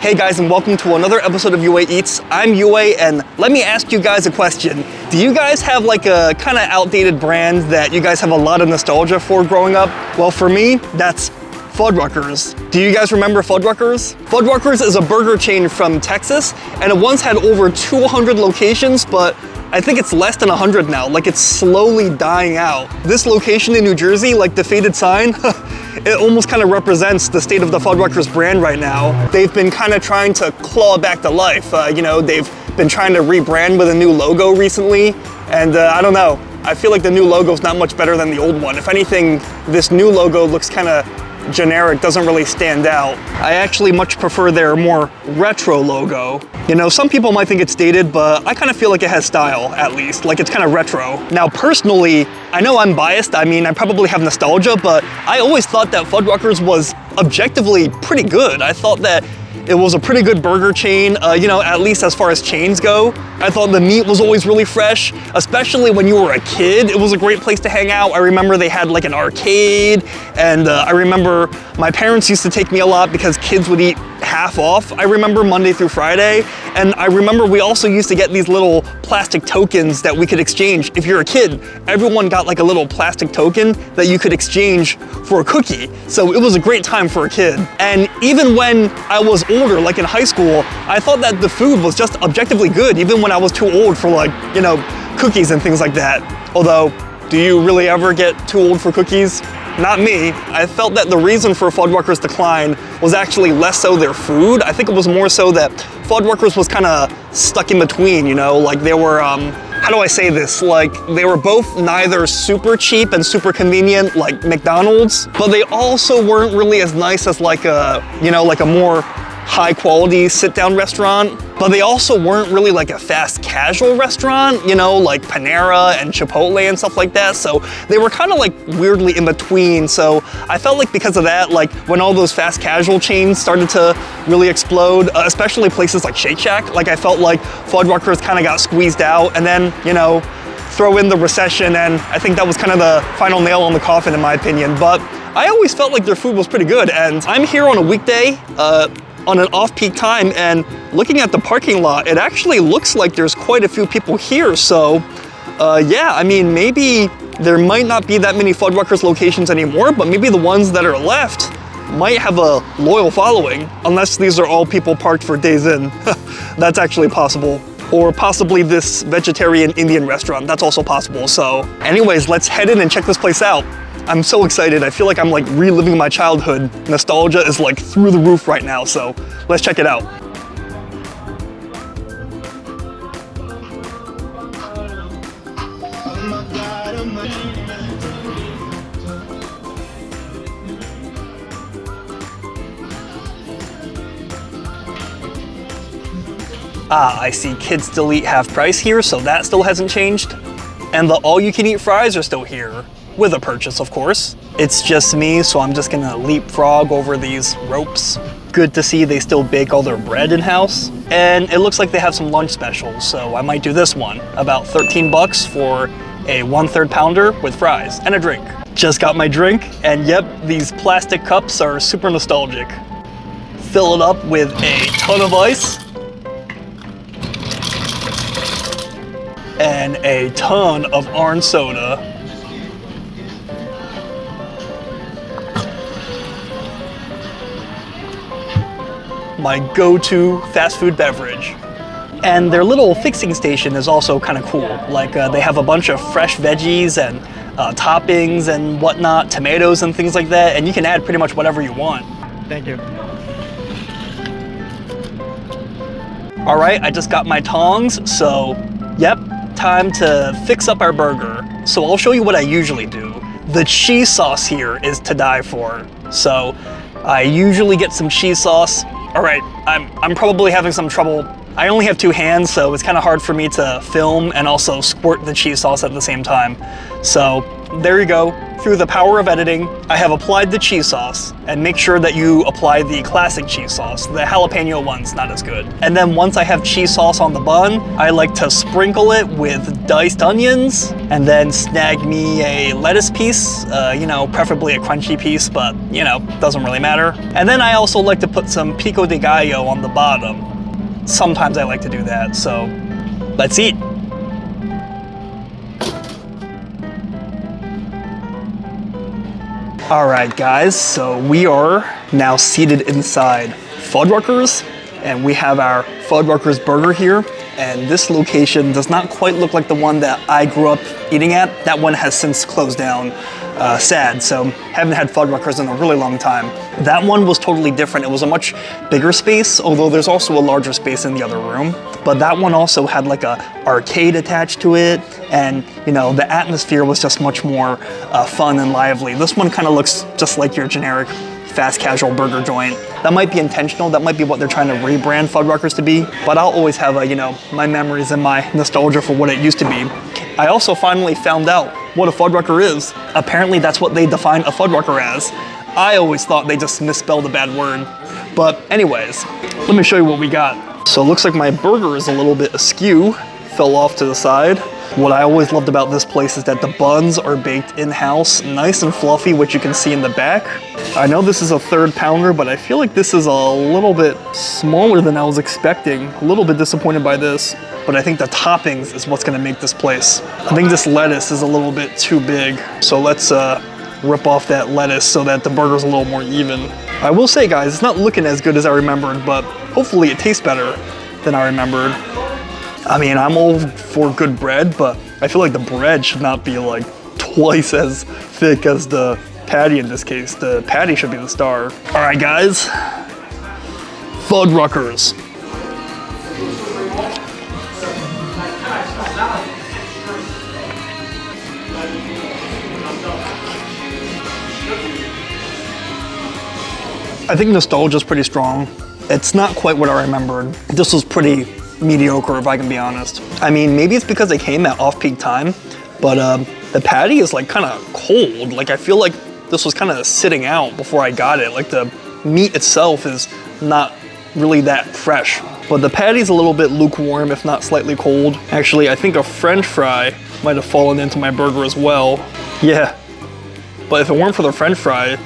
Hey guys, and welcome to another episode of UA Eats. I'm UA, and let me ask you guys a question. Do you guys have like a kind of outdated brand that you guys have a lot of nostalgia for growing up? Well, for me, that's Fuddruckers. Do you guys remember Fuddruckers? Fuddruckers is a burger chain from Texas, and it once had over 200 locations, but I think it's less than 100 now, like it's slowly dying out. This location in New Jersey, like the faded sign, it almost kind of represents the state of the Fuddruckers brand right now. They've been kind of trying to claw back to life. They've been trying to rebrand with a new logo recently, and I don't know. I feel like the new logo's not much better than the old one. If anything, this new logo looks kind of generic, doesn't really stand out. I actually much prefer their more retro logo. You know, some people might think it's dated, but I kind of feel like it has style, at least. Like it's kind of retro. Now, personally, I know I'm biased. I mean, I probably have nostalgia, but I always thought that Fuddruckers was objectively pretty good. I thought that it was a pretty good burger chain, at least as far as chains go. I thought the meat was always really fresh, especially when you were a kid. It was a great place to hang out. I remember they had like an arcade, and I remember my parents used to take me a lot because kids would eat half off, I remember, Monday through Friday. And I remember we also used to get these little plastic tokens that we could exchange. If you're a kid, everyone got like a little plastic token that you could exchange for a cookie. So it was a great time for a kid. And even when I was older, like in high school, I thought that the food was just objectively good, even when I was too old for cookies and things like that. Although, do you really ever get too old for cookies? Not me. I felt that the reason for Fuddruckers' decline was actually less so their food. I think it was more so that Fuddruckers was kind of stuck in between, like they were, how do I say this? Like they were both neither super cheap and super convenient like McDonald's, but they also weren't really as nice as like a more high quality sit down restaurant. But they also weren't really like a fast casual restaurant, like Panera and Chipotle and stuff like that. So they were kind of like weirdly in between. So I felt like because of that, like when all those fast casual chains started to really explode, especially places like Shake Shack, like I felt like Fuddruckers kind of got squeezed out. And then, throw in the recession, and I think that was kind of the final nail on the coffin in my opinion. But I always felt like their food was pretty good. And I'm here on a weekday, on an off-peak time, and looking at the parking lot, it actually looks like there's quite a few people here. So yeah, I mean, maybe there might not be that many Fuddruckers locations anymore, but maybe the ones that are left might have a loyal following, unless these are all people parked for days in. That's actually possible. Or possibly this vegetarian Indian restaurant, that's also possible. So anyways, let's head in and check this place out. I'm so excited. I feel like I'm like reliving my childhood. Nostalgia is like through the roof right now, so let's check it out. Ah, I see kids still eat half price here, so that still hasn't changed. And the all-you-can-eat fries are still here. With a purchase, of course. It's just me, so I'm just gonna leapfrog over these ropes. Good to see they still bake all their bread in-house. And it looks like they have some lunch specials, so I might do this one. About 13 bucks for a 1/3 pounder with fries and a drink. Just got my drink, and yep, these plastic cups are super nostalgic. Fill it up with a ton of ice. And a ton of orange soda. My go-to fast food beverage. And their little fixing station is also kind of cool. Like they have a bunch of fresh veggies and toppings and whatnot, tomatoes and things like that, and you can add pretty much whatever you want. Thank you. All right, I just got my tongs, so yep, time to fix up our burger. So I'll show you what I usually do. The cheese sauce here is to die for. So I usually get some cheese sauce. All right, I'm probably having some trouble. I only have two hands, so it's kind of hard for me to film and also squirt the cheese sauce at the same time. So there you go. Through the power of editing, I have applied the cheese sauce, and make sure that you apply the classic cheese sauce. The jalapeno one's not as good. And then once I have cheese sauce on the bun, I like to sprinkle it with diced onions, and then snag me a lettuce piece, you know, preferably a crunchy piece, but you know, doesn't really matter. And then I also like to put some pico de gallo on the bottom. Sometimes I like to do that, so let's eat. All right, guys, so we are now seated inside Fuddruckers, and we have our Fuddruckers burger here. And this location does not quite look like the one that I grew up eating at. That one has since closed down, sad, so haven't had Fuddruckers in a really long time. That one was totally different. It was a much bigger space, although there's also a larger space in the other room. But that one also had like a arcade attached to it, and you know, the atmosphere was just much more fun and lively. This one kind of looks just like your generic fast casual burger joint. That might be intentional, that might be what they're trying to rebrand Fuddruckers to be, but I'll always have you know, my memories and my nostalgia for what it used to be. I also finally found out what a Fuddrucker is. Apparently that's what they define a Fuddrucker as. I always thought they just misspelled a bad word. But anyways, let me show you what we got. So it looks like my burger is a little bit askew, fell off to the side. What I always loved about this place is that the buns are baked in-house, nice and fluffy, which you can see in the back. I know this is a 3rd pounder, but I feel like this is a little bit smaller than I was expecting. A little bit disappointed by this, but I think the toppings is what's gonna make this place. I think this lettuce is a little bit too big, so let's rip off that lettuce so that the burger's a little more even. I will say, guys, it's not looking as good as I remembered, but hopefully it tastes better than I remembered. I mean, I'm all for good bread, but I feel like the bread should not be like twice as thick as the patty in this case. The patty should be the star. All right, guys, Fuddruckers. I think nostalgia is pretty strong. It's not quite what I remembered. This was pretty mediocre, if I can be honest. I mean, maybe it's because they came at off-peak time, but the patty is like kind of cold. Like I feel like this was kind of sitting out before I got it. Like the meat itself is not really that fresh, but the patty's a little bit lukewarm, if not slightly cold. Actually, I think a French fry might have fallen into my burger as well. Yeah, but if it weren't for the French fry,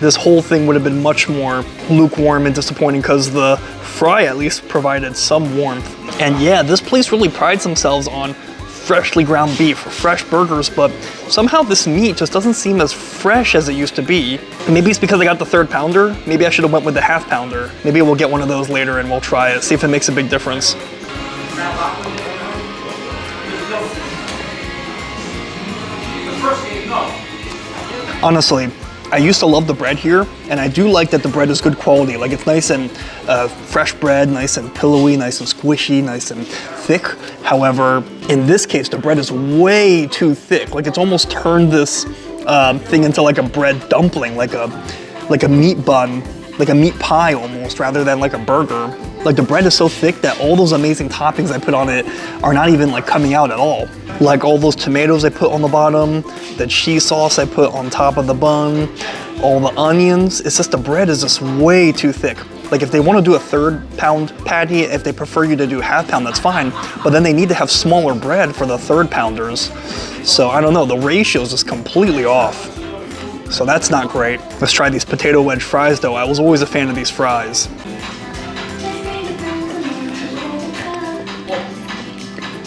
this whole thing would have been much more lukewarm and disappointing because the fry at least provided some warmth. And yeah, this place really prides themselves on freshly ground beef, fresh burgers, but somehow this meat just doesn't seem as fresh as it used to be. Maybe it's because I got the 3rd pounder. Maybe I should have went with the half pounder. Maybe we'll get one of those later and we'll try it, see if it makes a big difference. Honestly, I used to love the bread here, and I do like that the bread is good quality. Like it's nice and fresh bread, nice and pillowy, nice and squishy, nice and thick. However, in this case, the bread is way too thick. Like it's almost turned this thing into like a bread dumpling, like a meat bun, like a meat pie almost, rather than like a burger. Like the bread is so thick that all those amazing toppings I put on it are not even like coming out at all. Like all those tomatoes I put on the bottom, the cheese sauce I put on top of the bun, all the onions. It's just the bread is just way too thick. Like if they want to do a 3rd pound patty, if they prefer you to do half pound, that's fine. But then they need to have smaller bread for the 3rd pounders. So I don't know, the ratio is just completely off. So that's not great. Let's try these potato wedge fries though. I was always a fan of these fries.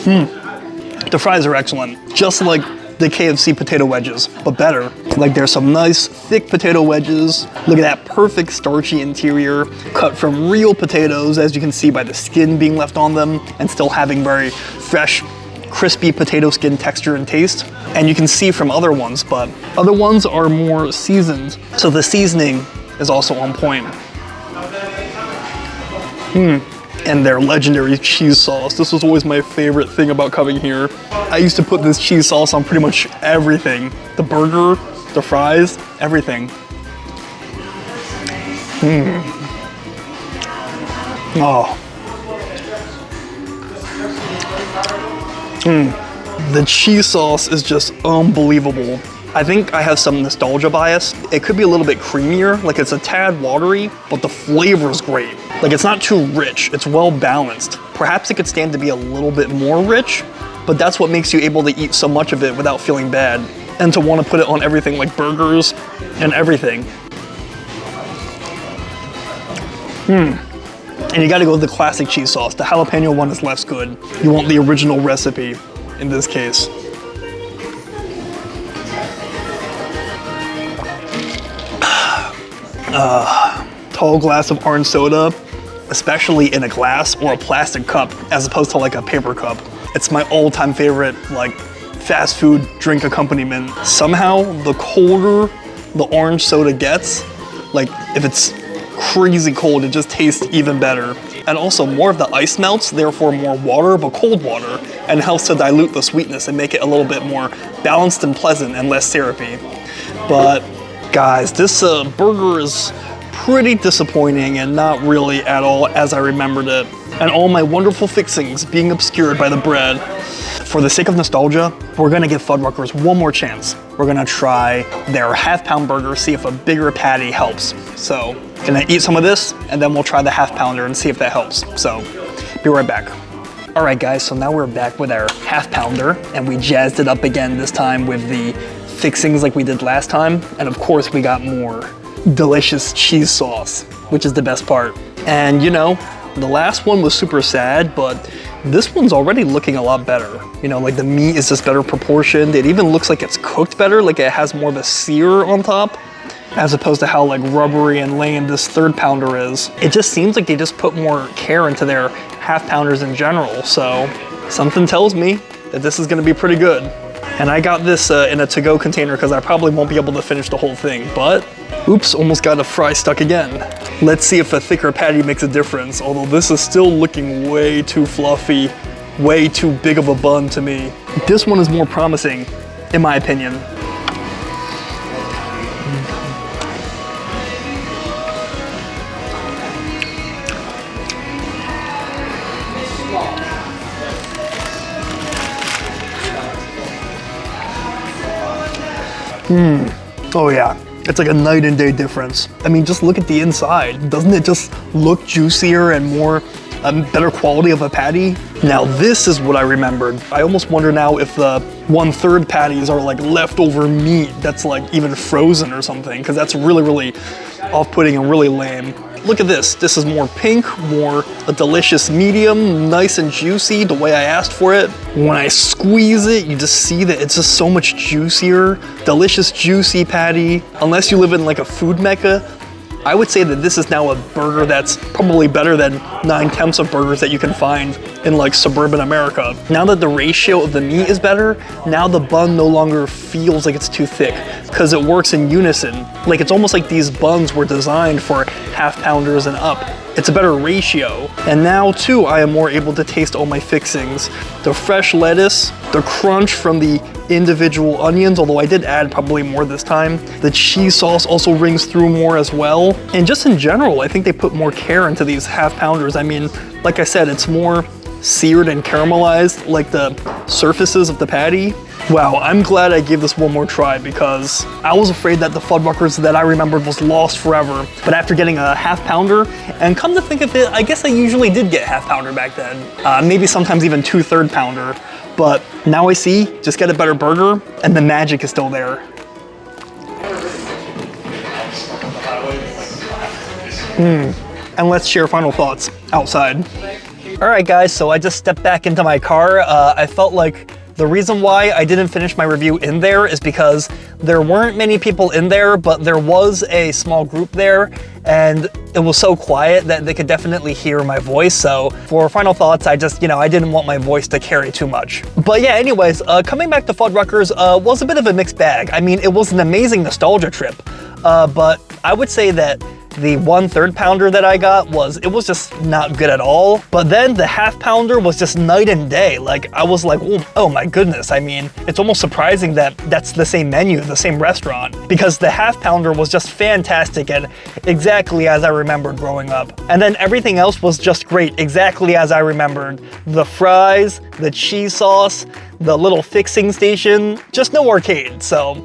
The fries are excellent, just like the KFC potato wedges, but better. Like there's some nice thick potato wedges. Look at that perfect starchy interior, cut from real potatoes, as you can see by the skin being left on them, and still having very fresh, crispy potato skin texture and taste. And you can see from other ones, but other ones are more seasoned, so the seasoning is also on point. And their legendary cheese sauce. This was always my favorite thing about coming here. I used to put this cheese sauce on pretty much everything. The burger, the fries, everything. Oh. The cheese sauce is just unbelievable. I think I have some nostalgia bias. It could be a little bit creamier, like it's a tad watery, but the flavor is great. Like it's not too rich, it's well balanced. Perhaps it could stand to be a little bit more rich, but that's what makes you able to eat so much of it without feeling bad. And to want to put it on everything like burgers and everything. And you gotta go with the classic cheese sauce. The jalapeno one is less good. You want the original recipe in this case. Tall glass of orange soda, especially in a glass or a plastic cup as opposed to like a paper cup. It's my all-time favorite like fast food drink accompaniment. Somehow the colder the orange soda gets, like if it's crazy cold, it just tastes even better. And also more of the ice melts, therefore more water, but cold water, and helps to dilute the sweetness and make it a little bit more balanced and pleasant and less syrupy. But guys, this burger is pretty disappointing and not really at all as I remembered it. And all my wonderful fixings being obscured by the bread. For the sake of nostalgia, we're gonna give Fuddruckers one more chance. We're gonna try their half-pound burger, see if a bigger patty helps. So, gonna eat some of this, and then we'll try the half-pounder and see if that helps. So, be right back. All right guys, so now we're back with our half-pounder, and we jazzed it up again this time with the fixings like we did last time. And of course, we got more delicious cheese sauce, which is the best part. And you know, the last one was super sad, but this one's already looking a lot better. You know, like the meat is just better proportioned. It even looks like it's cooked better, like it has more of a sear on top, as opposed to how like rubbery and lame this third pounder is. It just seems like they just put more care into their half pounders in general. So something tells me that this is gonna be pretty good. And I got this in a to-go container because I probably won't be able to finish the whole thing, but oops, almost got a fry stuck again. Let's see if a thicker patty makes a difference, although this is still looking way too fluffy, way too big of a bun to me. This one is more promising, in my opinion. Oh yeah, it's like a night and day difference. I mean, just look at the inside. Doesn't it just look juicier and more better quality of a patty? Now this is what I remembered. I almost wonder now if the 1/3 patties are like leftover meat that's like even frozen or something, because that's really, really off-putting and really lame. Look at this. This is more pink, more a delicious medium, nice and juicy the way I asked for it. When I squeeze it, you just see that it's just so much juicier. Delicious, juicy patty. Unless you live in like a food mecca, I would say that this is now a burger that's probably better than 9/10 of burgers that you can find in like suburban America. Now that the ratio of the meat is better, now the bun no longer feels like it's too thick because it works in unison. Like it's almost like these buns were designed for half pounders and up. It's a better ratio. And now too, I am more able to taste all my fixings. The fresh lettuce, the crunch from the individual onions, although I did add probably more this time. The cheese sauce also rings through more as well. And just in general, I think they put more care into these half pounders. I mean, like I said, it's more seared and caramelized, like the surfaces of the patty. Wow, I'm glad I gave this one more try because I was afraid that the Fuddruckers that I remembered was lost forever. But after getting a half pounder, and come to think of it, I guess I usually did get half pounder back then. Maybe sometimes even 2/3 pounder. But now I see, just get a better burger and the magic is still there. And let's share final thoughts outside. All right guys, so I just stepped back into my car. I felt like the reason why I didn't finish my review in there is because there weren't many people in there, but there was a small group there and it was so quiet that they could definitely hear my voice. So for final thoughts, I just, I didn't want my voice to carry too much. But yeah, anyways, coming back to Fuddruckers was a bit of a mixed bag. I mean, it was an amazing nostalgia trip, but I would say that the 1/3 pounder that I got was just not good at all. But then the half pounder was just night and day. Like I was like, oh my goodness. I mean, it's almost surprising that that's the same menu, the same restaurant, because the half pounder was just fantastic and exactly as I remembered growing up. And then everything else was just great, exactly as I remembered. The fries, the cheese sauce, the little fixing station, just no arcade. So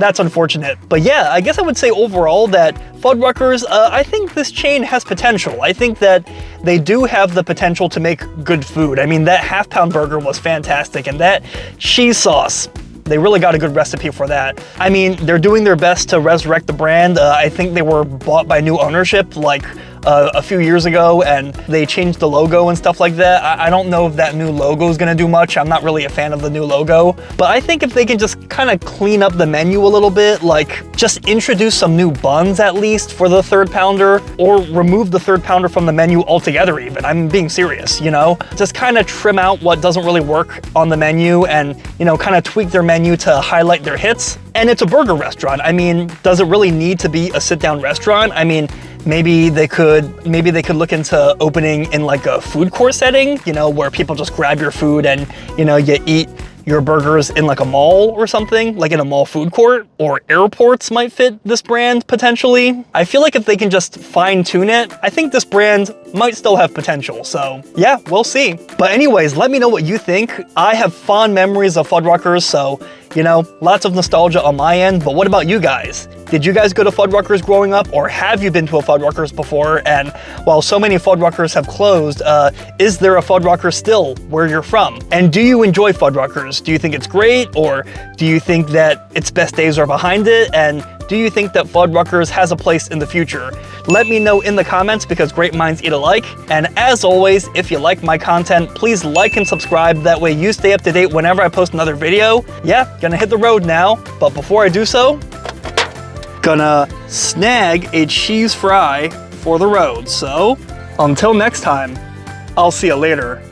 That's unfortunate. But yeah, I guess I would say overall that Fuddruckers, I think this chain has potential. I think that they do have the potential to make good food. I mean, that half-pound burger was fantastic, and that cheese sauce, they really got a good recipe for that. I mean, they're doing their best to resurrect the brand. I think they were bought by new ownership like a few years ago, and they changed the logo and stuff like that. I don't know if that new logo is gonna do much. I'm not really a fan of the new logo, but I think if they can just kind of clean up the menu a little bit, like just introduce some new buns at least for the third pounder, or remove the third pounder from the menu altogether even. I'm being serious, you know? Just kind of trim out what doesn't really work on the menu and, you know, kind of tweak their menu to highlight their hits. And it's a burger restaurant. I mean, does it really need to be a sit-down restaurant? I mean, maybe they could look into opening in like a food court setting, you know, where people just grab your food and, you know, you eat your burgers in like a mall or something, like in a mall food court. Or airports might fit this brand potentially. I feel like if they can just fine tune it, I think this brand might still have potential. So yeah, we'll see. But anyways, let me know what you think. I have fond memories of Fuddruckers, so, you know, lots of nostalgia on my end, but what about you guys? Did you guys go to Fuddruckers growing up, or have you been to a Fuddruckers before? And while so many Fuddruckers have closed, is there a Fuddruckers still where you're from? And do you enjoy Fuddruckers? Do you think it's great, or do you think that its best days are behind it? And do you think that Fuddruckers has a place in the future? Let me know in the comments, because great minds eat alike. And as always, if you like my content, please like and subscribe. That way you stay up to date whenever I post another video. Yeah, gonna hit the road now, but before I do so, gonna snag a cheese fry for the road. So until next time, I'll see you later.